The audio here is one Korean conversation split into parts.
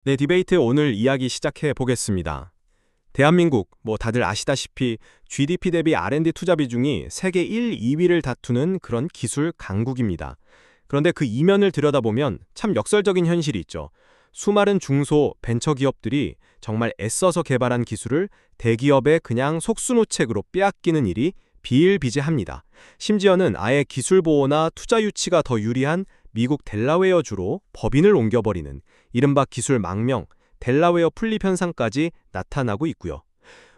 네, 디베이트 오늘 이야기 시작해 보겠습니다. 대한민국, 다들 아시다시피 GDP 대비 R&D 투자 비중이 세계 1, 2위를 다투는 그런 기술 강국입니다. 그런데 그 이면을 들여다보면 참 역설적인 현실이 있죠. 수많은 중소, 벤처 기업들이 정말 애써서 개발한 기술을 대기업에 그냥 속수무책으로 빼앗기는 일이 비일비재합니다. 심지어는 아예 기술 보호나 투자 유치가 더 유리한 미국 델라웨어주로 법인을 옮겨버리는 이른바 기술 망명, 델라웨어 풀립 현상까지 나타나고 있고요.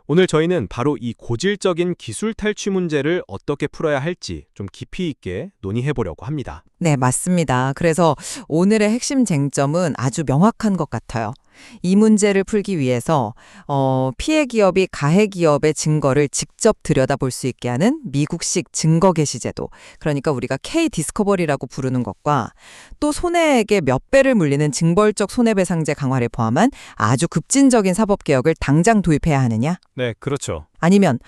오늘 저희는 바로 이 고질적인 기술 탈취 문제를 어떻게 풀어야 할지 좀 깊이 있게 논의해 보려고 합니다. 네, 맞습니다. 그래서 오늘의 핵심 쟁점은 아주 명확한 것 같아요. 이 문제를 풀기 위해서 피해 기업이 가해 기업의 증거를 직접 들여다볼 수 있게 하는 미국식 증거 개시 제도, 그러니까 우리가 K-디스커버리라고 부르는 것과 또 손해액의 몇 배를 물리는 징벌적 손해배상제 강화를 포함한 아주 급진적인 사법개혁을 당장 도입해야 하느냐? 네, 그렇죠. 아니면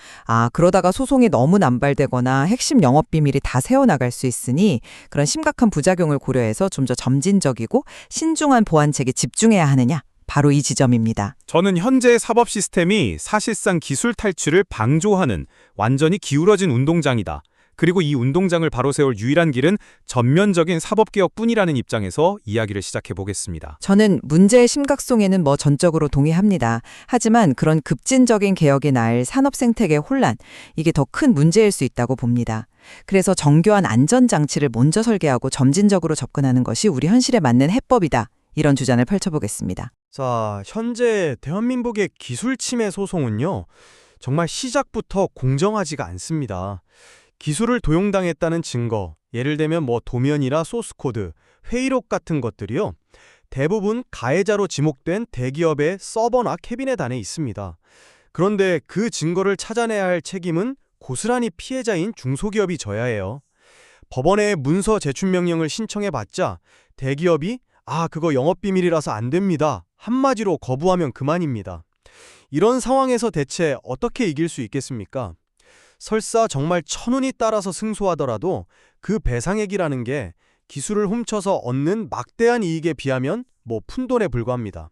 그러다가 소송이 너무 남발되거나 핵심 영업비밀이 다 새어나갈 수 있으니 그런 심각한 부작용을 고려해서 좀 더 점진적이고 신중한 보완책에 집중해야 하느냐? 바로 이 지점입니다. 저는 현재의 사법 시스템이 사실상 기술 탈취를 방조하는 완전히 기울어진 운동장이다. 그리고 이 운동장을 바로 세울 유일한 길은 전면적인 사법개혁뿐이라는 입장에서 이야기를 시작해 보겠습니다. 저는 문제의 심각성에는 전적으로 동의합니다. 하지만 그런 급진적인 개혁이 낳을 산업 생태계 혼란, 이게 더 큰 문제일 수 있다고 봅니다. 그래서 정교한 안전장치를 먼저 설계하고 점진적으로 접근하는 것이 우리 현실에 맞는 해법이다. 이런 주장을 펼쳐보겠습니다. 자, 현재 대한민국의 기술 침해 소송은요, 정말 시작부터 공정하지가 않습니다. 기술을 도용당했다는 증거, 예를 들면 도면이나 소스코드, 회의록 같은 것들이요, 대부분 가해자로 지목된 대기업의 서버나 캐비넷 안에 있습니다. 그런데 그 증거를 찾아내야 할 책임은 고스란히 피해자인 중소기업이 져야 해요. 법원에 문서 제출 명령을 신청해봤자 대기업이 그거 영업비밀이라서 안 됩니다. 한마디로 거부하면 그만입니다. 이런 상황에서 대체 어떻게 이길 수 있겠습니까? 설사 정말 천운이 따라서 승소하더라도 그 배상액이라는 게 기술을 훔쳐서 얻는 막대한 이익에 비하면 푼돈에 불과합니다.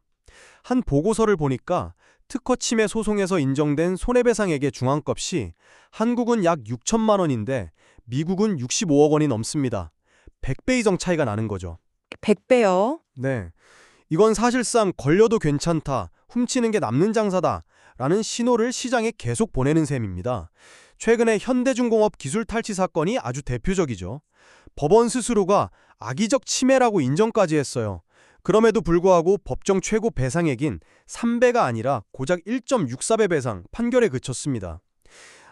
한 보고서를 보니까 특허 침해 소송에서 인정된 손해배상액의 중앙값이 한국은 약 6천만 원인데 미국은 65억 원이 넘습니다. 100배 이상 차이가 나는 거죠. 100배요? 네, 이건 사실상 걸려도 괜찮다, 훔치는 게 남는 장사다 라는 신호를 시장에 계속 보내는 셈입니다. 최근에 현대중공업 기술 탈취 사건이 아주 대표적이죠. 법원 스스로가 악의적 침해라고 인정까지 했어요. 그럼에도 불구하고 법정 최고 배상액인 3배가 아니라 고작 1.64배 배상 판결에 그쳤습니다.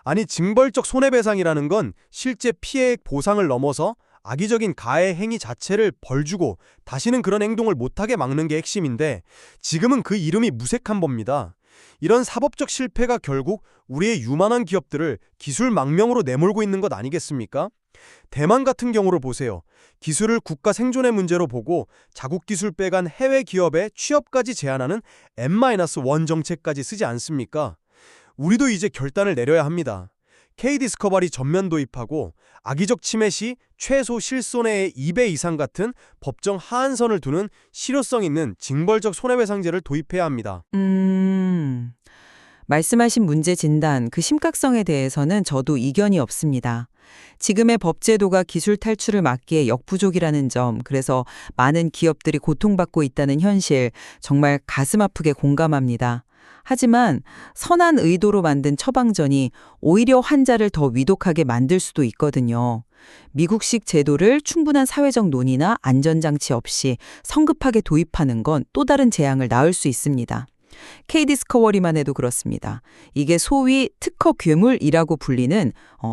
아니, 징벌적 손해배상이라는 건 실제 피해액 보상을 넘어서 악의적인 가해 행위 자체를 벌주고 다시는 그런 행동을 못하게 막는 게 핵심인데 지금은 그 이름이 무색한 법입니다. 이런 사법적 실패가 결국 우리의 유망한 기업들을 기술 망명으로 내몰고 있는 것 아니겠습니까? 대만 같은 경우를 보세요. 기술을 국가 생존의 문제로 보고 자국 기술 빼간 해외 기업의 취업까지 제한하는 N-1 정책까지 쓰지 않습니까? 우리도 이제 결단을 내려야 합니다. K-디스커버리 전면 도입하고 악의적 침해 시 최소 실손해의 2배 이상 같은 법정 하한선을 두는 실효성 있는 징벌적 손해배상제를 도입해야 합니다. 말씀하신 문제 진단, 그 심각성에 대해서는 저도 이견이 없습니다. 지금의 법제도가 기술 탈출을 막기에 역부족이라는 점, 그래서 많은 기업들이 고통받고 있다는 현실, 정말 가슴 아프게 공감합니다. 하지만 선한 의도로 만든 처방전이 오히려 환자를 더 위독하게 만들 수도 있거든요. 미국식 제도를 충분한 사회적 논의나 안전장치 없이 성급하게 도입하는 건 또 다른 재앙을 낳을 수 있습니다. K-디스커버리만 해도 그렇습니다. 이게 소위 특허 괴물이라고 불리는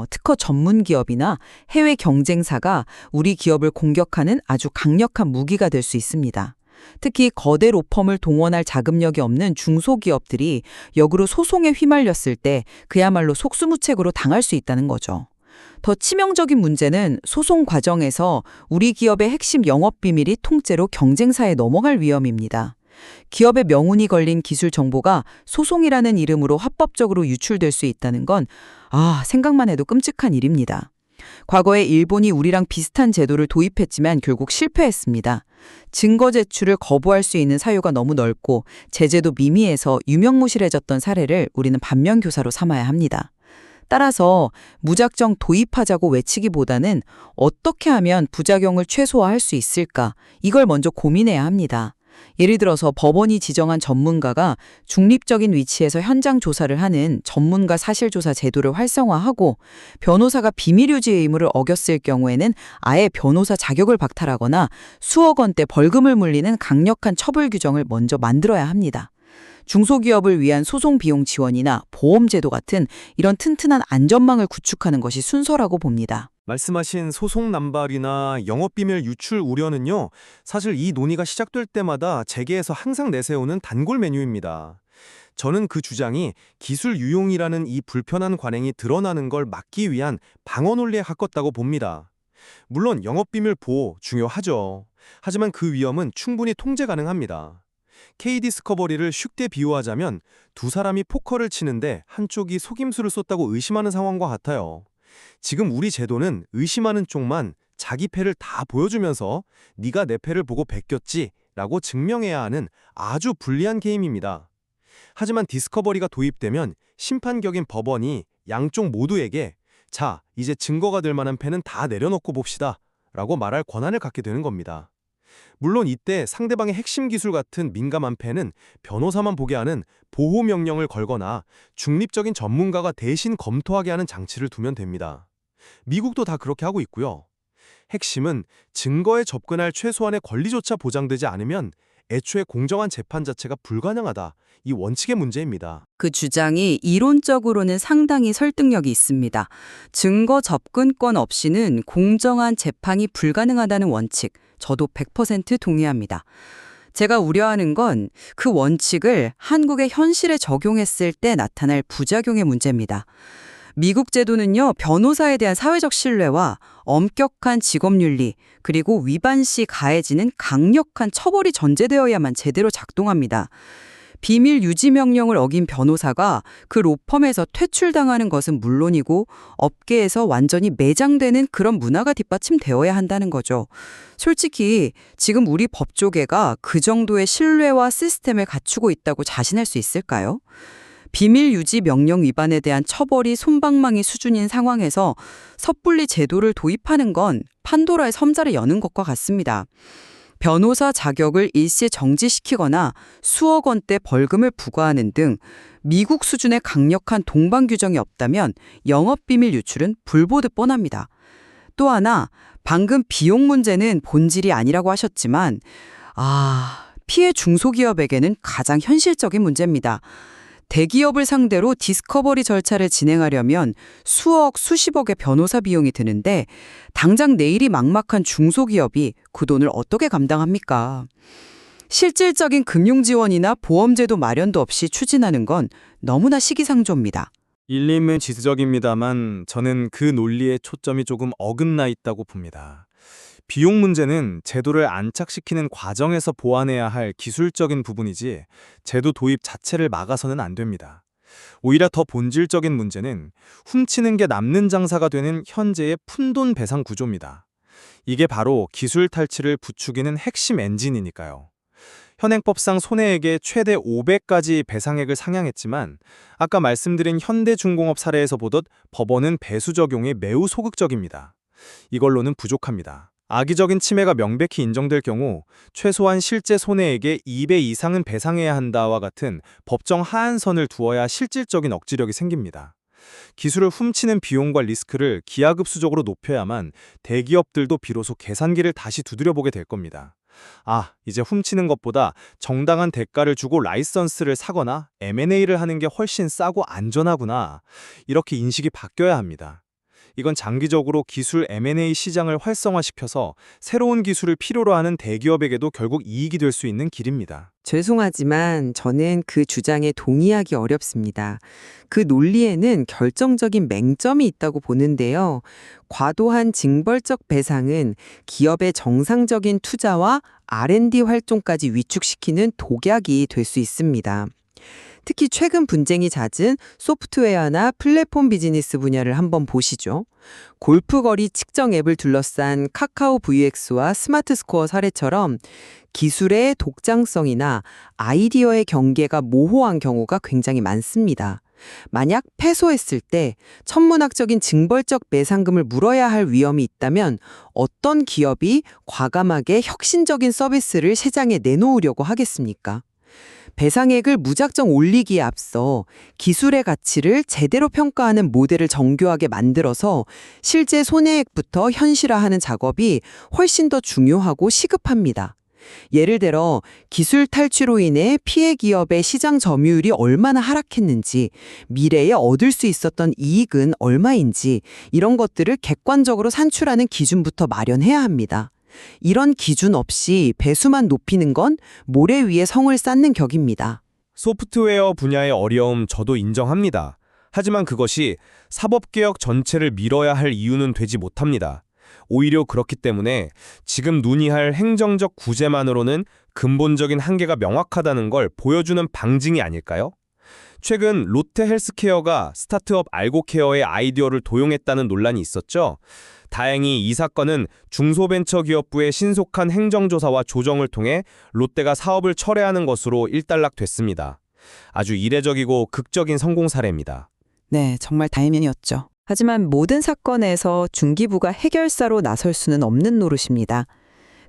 특허 전문 기업이나 해외 경쟁사가 우리 기업을 공격하는 아주 강력한 무기가 될 수 있습니다. 특히 거대 로펌을 동원할 자금력이 없는 중소기업들이 역으로 소송에 휘말렸을 때 그야말로 속수무책으로 당할 수 있다는 거죠. 더 치명적인 문제는 소송 과정에서 우리 기업의 핵심 영업비밀이 통째로 경쟁사에 넘어갈 위험입니다. 기업의 명운이 걸린 기술 정보가 소송이라는 이름으로 합법적으로 유출될 수 있다는 건 생각만 해도 끔찍한 일입니다. 과거에 일본이 우리랑 비슷한 제도를 도입했지만 결국 실패했습니다. 증거 제출을 거부할 수 있는 사유가 너무 넓고 제재도 미미해서 유명무실해졌던 사례를 우리는 반면교사로 삼아야 합니다. 따라서 무작정 도입하자고 외치기보다는 어떻게 하면 부작용을 최소화할 수 있을까? 이걸 먼저 고민해야 합니다. 예를 들어서 법원이 지정한 전문가가 중립적인 위치에서 현장 조사를 하는 전문가 사실조사 제도를 활성화하고 변호사가 비밀 유지 의무를 어겼을 경우에는 아예 변호사 자격을 박탈하거나 수억 원대 벌금을 물리는 강력한 처벌 규정을 먼저 만들어야 합니다. 중소기업을 위한 소송 비용 지원이나 보험 제도 같은 이런 튼튼한 안전망을 구축하는 것이 순서라고 봅니다. 말씀하신 소송 남발이나 영업비밀 유출 우려는요, 사실 이 논의가 시작될 때마다 재계에서 항상 내세우는 단골 메뉴입니다. 저는 그 주장이 기술 유용이라는 이 불편한 관행이 드러나는 걸 막기 위한 방어 논리에 가깝다고 봅니다. 물론 영업비밀 보호 중요하죠. 하지만 그 위험은 충분히 통제 가능합니다. K디스커버리를 쉽게 비유하자면 두 사람이 포커를 치는데 한쪽이 속임수를 썼다고 의심하는 상황과 같아요. 지금 우리 제도는 의심하는 쪽만 자기 패를 다 보여주면서 네가 내 패를 보고 베꼈지 라고 증명해야 하는 아주 불리한 게임입니다. 하지만 디스커버리가 도입되면 심판격인 법원이 양쪽 모두에게 자, 이제 증거가 될 만한 패는 다 내려놓고 봅시다 라고 말할 권한을 갖게 되는 겁니다. 물론 이때 상대방의 핵심 기술 같은 민감한 패는 변호사만 보게 하는 보호 명령을 걸거나 중립적인 전문가가 대신 검토하게 하는 장치를 두면 됩니다. 미국도 다 그렇게 하고 있고요. 핵심은 증거에 접근할 최소한의 권리조차 보장되지 않으면 애초에 공정한 재판 자체가 불가능하다. 이 원칙의 문제입니다. 그 주장이 이론적으로는 상당히 설득력이 있습니다. 증거 접근권 없이는 공정한 재판이 불가능하다는 원칙, 저도 100% 동의합니다. 제가 우려하는 건 그 원칙을 한국의 현실에 적용했을 때 나타날 부작용의 문제입니다. 미국 제도는요, 변호사에 대한 사회적 신뢰와 엄격한 직업윤리, 그리고 위반 시 가해지는 강력한 처벌이 전제되어야만 제대로 작동합니다. 비밀 유지 명령을 어긴 변호사가 그 로펌에서 퇴출당하는 것은 물론이고 업계에서 완전히 매장되는 그런 문화가 뒷받침되어야 한다는 거죠. 솔직히 지금 우리 법조계가 그 정도의 신뢰와 시스템을 갖추고 있다고 자신할 수 있을까요? 비밀 유지 명령 위반에 대한 처벌이 솜방망이 수준인 상황에서 섣불리 제도를 도입하는 건 판도라의 섬자를 여는 것과 같습니다. 변호사 자격을 일시 정지시키거나 수억 원대 벌금을 부과하는 등 미국 수준의 강력한 동반 규정이 없다면 영업비밀 유출은 불보듯 뻔합니다. 또 하나, 방금 비용 문제는 본질이 아니라고 하셨지만 피해 중소기업에게는 가장 현실적인 문제입니다. 대기업을 상대로 디스커버리 절차를 진행하려면 수억, 수십억의 변호사 비용이 드는데 당장 내일이 막막한 중소기업이 그 돈을 어떻게 감당합니까? 실질적인 금융 지원이나 보험제도 마련도 없이 추진하는 건 너무나 시기상조입니다. 일림은 지수적입니다만 저는 그 논리의 초점이 조금 어긋나 있다고 봅니다. 비용 문제는 제도를 안착시키는 과정에서 보완해야 할 기술적인 부분이지 제도 도입 자체를 막아서는 안 됩니다. 오히려 더 본질적인 문제는 훔치는 게 남는 장사가 되는 현재의 푼돈 배상 구조입니다. 이게 바로 기술 탈취를 부추기는 핵심 엔진이니까요. 현행법상 손해액의 최대 500까지 배상액을 상향했지만 아까 말씀드린 현대중공업 사례에서 보듯 법원은 배수 적용이 매우 소극적입니다. 이걸로는 부족합니다. 악의적인 침해가 명백히 인정될 경우 최소한 실제 손해액의 2배 이상은 배상해야 한다와 같은 법정 하한선을 두어야 실질적인 억지력이 생깁니다. 기술을 훔치는 비용과 리스크를 기하급수적으로 높여야만 대기업들도 비로소 계산기를 다시 두드려보게 될 겁니다. 이제 훔치는 것보다 정당한 대가를 주고 라이선스를 사거나 M&A를 하는 게 훨씬 싸고 안전하구나. 이렇게 인식이 바뀌어야 합니다. 이건 장기적으로 기술 M&A 시장을 활성화시켜서 새로운 기술을 필요로 하는 대기업에게도 결국 이익이 될 수 있는 길입니다. 죄송하지만 저는 그 주장에 동의하기 어렵습니다. 그 논리에는 결정적인 맹점이 있다고 보는데요. 과도한 징벌적 배상은 기업의 정상적인 투자와 R&D 활동까지 위축시키는 독약이 될 수 있습니다. 특히 최근 분쟁이 잦은 소프트웨어나 플랫폼 비즈니스 분야를 한번 보시죠. 골프거리 측정 앱을 둘러싼 카카오 VX와 스마트 스코어 사례처럼 기술의 독창성이나 아이디어의 경계가 모호한 경우가 굉장히 많습니다. 만약 패소했을 때 천문학적인 징벌적 배상금을 물어야 할 위험이 있다면 어떤 기업이 과감하게 혁신적인 서비스를 시장에 내놓으려고 하겠습니까? 배상액을 무작정 올리기에 앞서 기술의 가치를 제대로 평가하는 모델을 정교하게 만들어서 실제 손해액부터 현실화하는 작업이 훨씬 더 중요하고 시급합니다. 예를 들어 기술 탈취로 인해 피해 기업의 시장 점유율이 얼마나 하락했는지, 미래에 얻을 수 있었던 이익은 얼마인지 이런 것들을 객관적으로 산출하는 기준부터 마련해야 합니다. 이런 기준 없이 배수만 높이는 건 모래 위에 성을 쌓는 격입니다. 소프트웨어 분야의 어려움 저도 인정합니다. 하지만 그것이 사법개혁 전체를 밀어야 할 이유는 되지 못합니다. 오히려 그렇기 때문에 지금 논의할 행정적 구제만으로는 근본적인 한계가 명확하다는 걸 보여주는 방증이 아닐까요? 최근 롯데 헬스케어가 스타트업 알고케어의 아이디어를 도용했다는 논란이 있었죠. 다행히 이 사건은 중소벤처기업부의 신속한 행정조사와 조정을 통해 롯데가 사업을 철회하는 것으로 일단락됐습니다. 아주 이례적이고 극적인 성공 사례입니다. 네, 정말 다행이었죠. 하지만 모든 사건에서 중기부가 해결사로 나설 수는 없는 노릇입니다.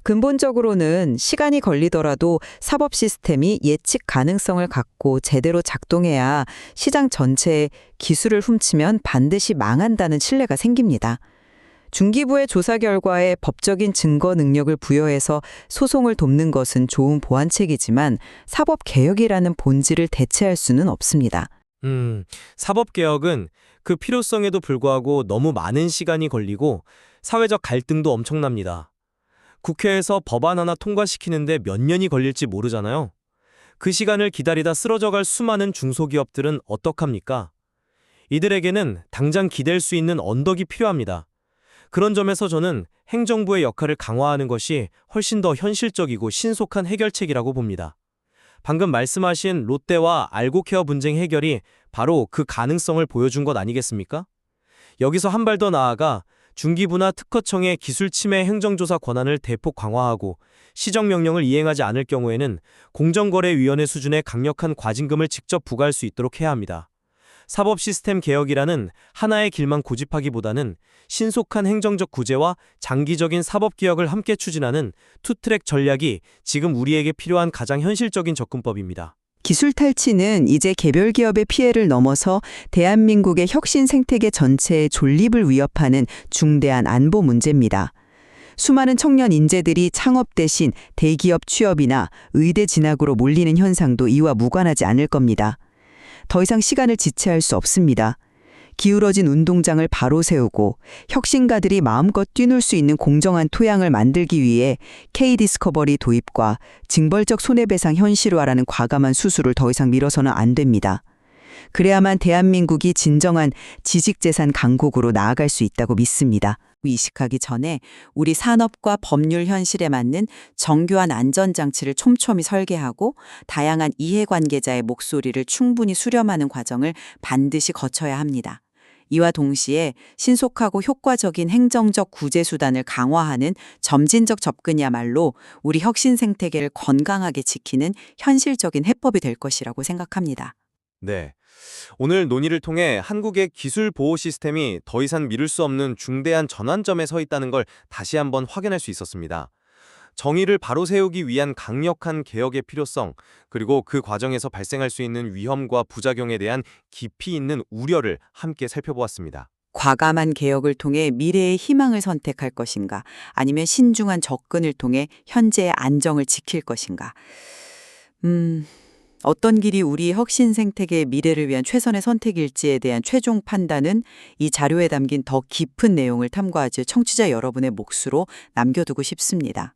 근본적으로는 시간이 걸리더라도 사법 시스템이 예측 가능성을 갖고 제대로 작동해야 시장 전체에 기술을 훔치면 반드시 망한다는 신뢰가 생깁니다. 중기부의 조사 결과에 법적인 증거 능력을 부여해서 소송을 돕는 것은 좋은 보완책이지만 사법 개혁이라는 본질을 대체할 수는 없습니다. 사법개혁은 그 필요성에도 불구하고 너무 많은 시간이 걸리고 사회적 갈등도 엄청납니다. 국회에서 법안 하나 통과시키는데 몇 년이 걸릴지 모르잖아요. 그 시간을 기다리다 쓰러져갈 수많은 중소기업들은 어떡합니까? 이들에게는 당장 기댈 수 있는 언덕이 필요합니다. 그런 점에서 저는 행정부의 역할을 강화하는 것이 훨씬 더 현실적이고 신속한 해결책이라고 봅니다. 방금 말씀하신 롯데와 알고케어 분쟁 해결이 바로 그 가능성을 보여준 것 아니겠습니까? 여기서 한 발 더 나아가 중기부나 특허청의 기술 침해 행정조사 권한을 대폭 강화하고 시정명령을 이행하지 않을 경우에는 공정거래위원회 수준의 강력한 과징금을 직접 부과할 수 있도록 해야 합니다. 사법 시스템 개혁이라는 하나의 길만 고집하기보다는 신속한 행정적 구제와 장기적인 사법개혁을 함께 추진하는 투트랙 전략이 지금 우리에게 필요한 가장 현실적인 접근법입니다. 기술 탈취는 이제 개별 기업의 피해를 넘어서 대한민국의 혁신 생태계 전체의 존립을 위협하는 중대한 안보 문제입니다. 수많은 청년 인재들이 창업 대신 대기업 취업이나 의대 진학으로 몰리는 현상도 이와 무관하지 않을 겁니다. 더 이상 시간을 지체할 수 없습니다. 기울어진 운동장을 바로 세우고 혁신가들이 마음껏 뛰놀 수 있는 공정한 토양을 만들기 위해 K-디스커버리 도입과 징벌적 손해배상 현실화라는 과감한 수술을 더 이상 미뤄서는 안 됩니다. 그래야만 대한민국이 진정한 지식재산 강국으로 나아갈 수 있다고 믿습니다. 이식하기 전에 우리 산업과 법률 현실에 맞는 정교한 안전장치를 촘촘히 설계하고 다양한 이해관계자의 목소리를 충분히 수렴하는 과정을 반드시 거쳐야 합니다. 이와 동시에 신속하고 효과적인 행정적 구제 수단을 강화하는 점진적 접근이야말로 우리 혁신 생태계를 건강하게 지키는 현실적인 해법이 될 것이라고 생각합니다. 네. 오늘 논의를 통해 한국의 기술 보호 시스템이 더 이상 미룰 수 없는 중대한 전환점에 서 있다는 걸 다시 한번 확인할 수 있었습니다. 정의를 바로 세우기 위한 강력한 개혁의 필요성, 그리고 그 과정에서 발생할 수 있는 위험과 부작용에 대한 깊이 있는 우려를 함께 살펴보았습니다. 과감한 개혁을 통해 미래의 희망을 선택할 것인가, 아니면 신중한 접근을 통해 현재의 안정을 지킬 것인가. 어떤 길이 우리 혁신 생태계의 미래를 위한 최선의 선택일지에 대한 최종 판단은 이 자료에 담긴 더 깊은 내용을 탐구하지 청취자 여러분의 몫으로 남겨두고 싶습니다.